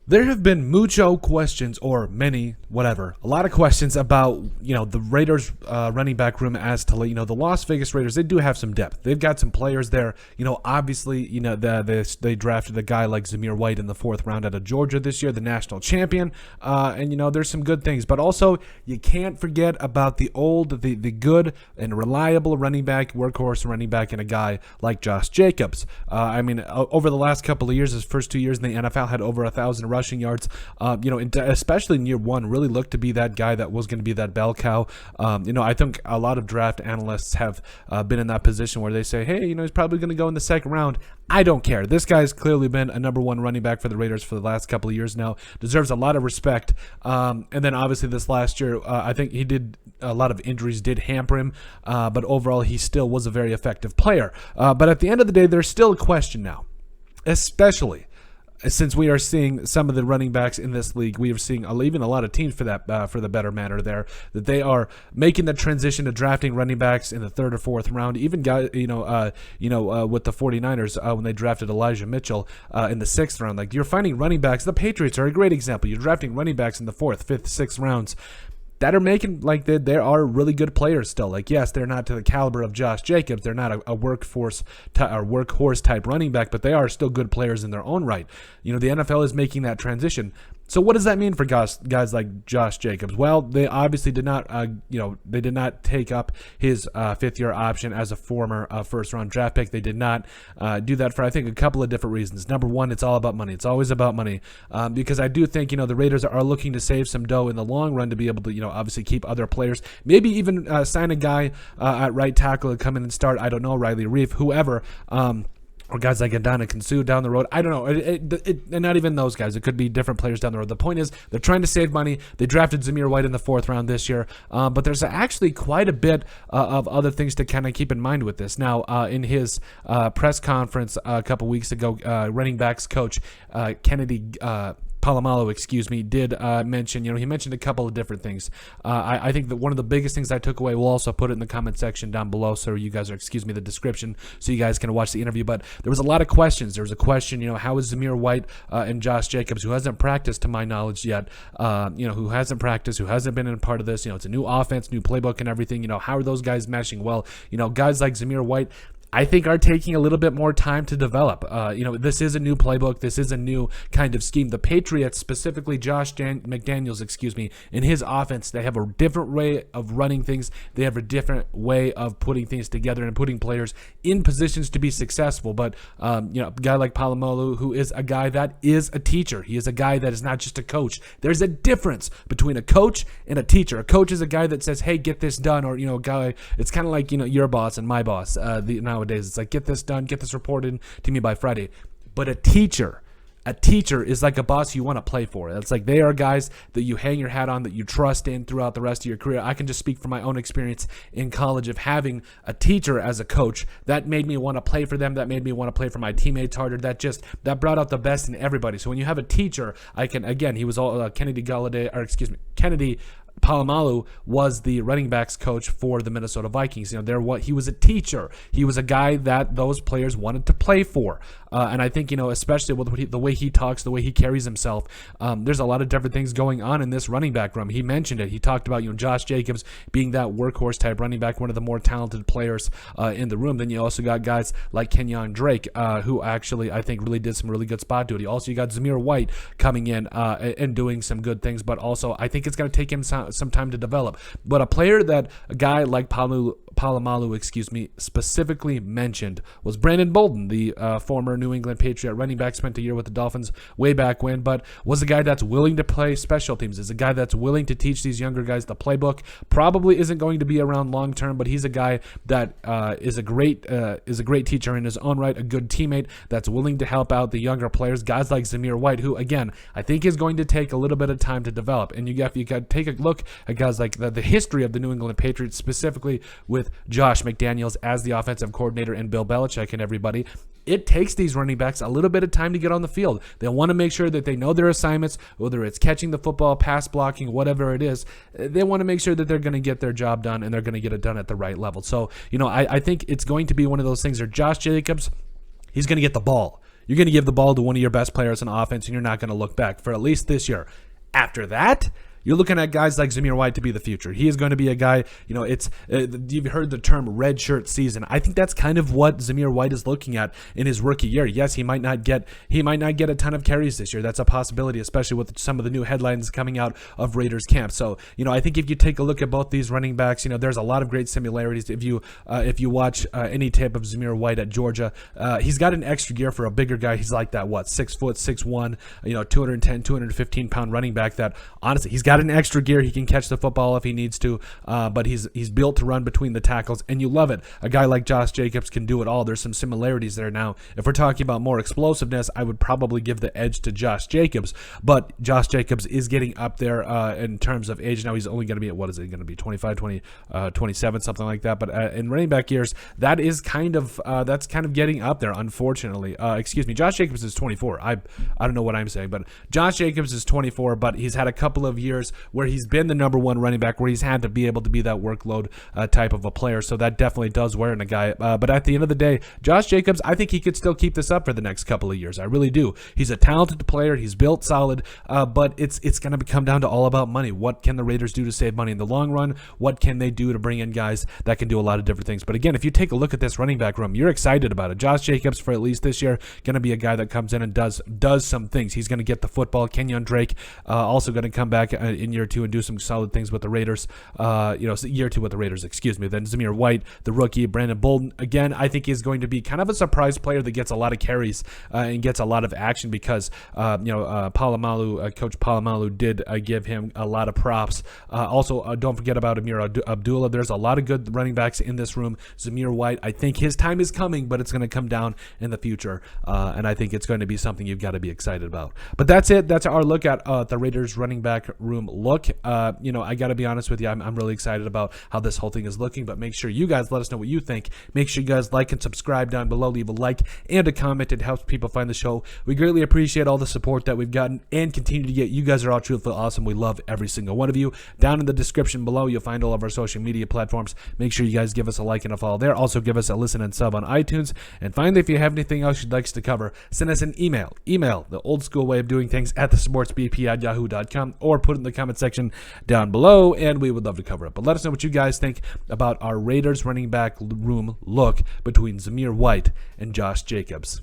There have been mucho questions, or many, whatever, a lot of questions about, the Raiders running back room as to, the Las Vegas Raiders. They do have some depth. They've got some players there. Obviously, they drafted a guy like Zamir White in the 4th round out of Georgia this year, the national champion. And there's some good things. But also, you can't forget about the good and reliable running back, workhorse running back, and a guy like Josh Jacobs. Over the last couple of years, his first 2 years in the NFL, had over 1,000 rushing yards, especially in year one, really looked to be that guy that was going to be that bell cow. I think a lot of draft analysts have been in that position where they say, hey, he's probably going to go in the 2nd round. I don't care. This guy's clearly been a number 1 running back for the Raiders for the last couple of years now. Deserves a lot of respect. And then obviously this last year, I think a lot of injuries did hamper him, but overall he still was a very effective player. But at the end of the day, there's still a question now, especially since we are seeing some of the running backs in this league. We are seeing even a lot of teams for the better matter there, that they are making the transition to drafting running backs in the 3rd or 4th round. Even guys, with the 49ers when they drafted Elijah Mitchell in the 6th round. Like, you're finding running backs. The Patriots are a great example. You're drafting running backs in the 4th, 5th, 6th rounds that are making, there are really good players still. Like, yes, they're not to the caliber of Josh Jacobs. They're not a workhorse type running back, but they are still good players in their own right. The NFL is making that transition. So what does that mean for guys like Josh Jacobs? Well, they obviously did not, they did not take up his 5th-year option as a former first-round draft pick. They did not do that for, I think, a couple of different reasons. Number one, it's all about money. It's always about money, because I do think, the Raiders are looking to save some dough in the long run to be able to, obviously keep other players. Maybe even sign a guy at right tackle to come in and start, I don't know, Riley Reef, whoever, or guys like Ndamukong Suh down the road. I don't know. And not even those guys. It could be different players down the road. The point is, they're trying to save money. They drafted Zamir White in the 4th round this year. But there's actually quite a bit of other things to kind of keep in mind with this. Now, in his press conference a couple weeks ago, running backs coach Kennedy Palomalu, did mention, he mentioned a couple of different things. I think that one of the biggest things I took away, we'll also put it in the comment section down below, so you guys are, the description, so you guys can watch the interview. But there was a lot of questions. There was a question, how is Zamir White and Josh Jacobs, who hasn't practiced to my knowledge yet, who hasn't practiced, who hasn't been in a part of this, it's a new offense, new playbook and everything, how are those guys meshing well? Guys like Zamir White, I think, are taking a little bit more time to develop. This is a new playbook. This is a new kind of scheme. The Patriots, specifically Josh McDaniels, in his offense, they have a different way of running things. They have a different way of putting things together and putting players in positions to be successful. But, a guy like Palomalu, who is a guy that is a teacher. He is a guy that is not just a coach. There's a difference between a coach and a teacher. A coach is a guy that says, hey, get this done. Or, guy, it's kind of like, your boss and my boss nowadays. It's like, get this done, get this reported to me by Friday. But a teacher is like a boss you want to play for. It's like, they are guys that you hang your hat on, that you trust in throughout the rest of your career. I can just speak from my own experience in college of having a teacher as a coach. That made me want to play for them. That made me want to play for my teammates harder. That brought out the best in everybody. So when you have a teacher, he was all Kennedy Palomalu was the running backs coach for the Minnesota Vikings. He was a teacher. He was a guy that those players wanted to play for. And I think, especially with the way he talks, the way he carries himself, there's a lot of different things going on in this running back room. He mentioned it. He talked about, Josh Jacobs being that workhorse type running back, one of the more talented players in the room. Then you also got guys like Kenyon Drake, who actually, I think, really did some really good spot duty. Also, you got Zamir White coming in and doing some good things, but also I think it's going to take him some time to develop. But a guy like Palomalu, specifically mentioned was Brandon Bolden, the former New England Patriot running back, spent a year with the Dolphins way back when, but was a guy that's willing to play special teams, is a guy that's willing to teach these younger guys the playbook. Probably isn't going to be around long term, but he's a guy that is a great teacher in his own right, a good teammate that's willing to help out the younger players, guys like Zamir White, who, again, I think is going to take a little bit of time to develop. And you got to take a look at guys like the history of the New England Patriots, specifically with Josh McDaniels as the offensive coordinator and Bill Belichick and everybody. It takes these running backs a little bit of time to get on the field. They want to make sure that they know their assignments, whether it's catching the football, pass blocking, whatever it is. They want to make sure that they're going to get their job done and they're going to get it done at the right level. So, I think it's going to be one of those things where Josh Jacobs, he's going to get the ball. You're going to give the ball to one of your best players on offense, and you're not going to look back for at least this year. After that, you're looking at guys like Zamir White to be the future. He is going to be a guy, it's you've heard the term red shirt season. I think that's kind of what Zamir White is looking at in his rookie year. Yes, he might not get a ton of carries this year. That's a possibility, especially with some of the new headlines coming out of Raiders camp. So, I think if you take a look at both these running backs, there's a lot of great similarities. If you watch any tape of Zamir White at Georgia, he's got an extra gear for a bigger guy. He's like that 6 foot, 6'1", 210, 215 pound running back that honestly, he's got an extra gear. He can catch the football if he needs to, but he's built to run between the tackles, and you love it. A guy like Josh Jacobs can do it all. There's some similarities there. Now, if we're talking about more explosiveness, I would probably give the edge to Josh Jacobs, but Josh Jacobs is getting up there in terms of age. Now, he's only going to be at, what is it going to be, 25, 27, something like that, but in running back years, that is kind of getting up there, unfortunately. Josh Jacobs is 24. I don't know what I'm saying, but Josh Jacobs is 24, but he's had a couple of years where he's been the number one running back, where he's had to be able to be that workload type of a player. So that definitely does wear in a guy. But at the end of the day, Josh Jacobs, I think he could still keep this up for the next couple of years. I really do. He's a talented player. He's built solid, but it's going to come down to all about money. What can the Raiders do to save money in the long run? What can they do to bring in guys that can do a lot of different things? But again, if you take a look at this running back room, you're excited about it. Josh Jacobs, for at least this year, going to be a guy that comes in and does some things. He's going to get the football. Kenyon Drake also going to come back in year 2 and do some solid things with the Raiders. Year 2 with the Raiders, Then Zamir White, the rookie, Brandon Bolden, again, I think is going to be kind of a surprise player that gets a lot of carries and gets a lot of action because Coach Polamalu did give him a lot of props. Also, don't forget about Amir Abdullah. There's a lot of good running backs in this room. Zamir White, I think his time is coming, but it's going to come down in the future, and I think it's going to be something you've got to be excited about. But that's it. That's our look at the Raiders running back room look. I got to be honest with you. I'm really excited about how this whole thing is looking, but make sure you guys let us know what you think. Make sure you guys like and subscribe down below. Leave a like and a comment. It helps people find the show. We greatly appreciate all the support that we've gotten and continue to get. You guys are all truthfully awesome. We love every single one of you. Down in the description below, you'll find all of our social media platforms. Make sure you guys give us a like and a follow there. Also, give us a listen and sub on iTunes. And finally, if you have anything else you'd like us to cover, send us an email. The old school way of doing things, at thesportsbp@yahoo.com, or put it in the comment section down below, and we would love to cover it. But let us know what you guys think about our Raiders running back room look between Zamir White and Josh Jacobs.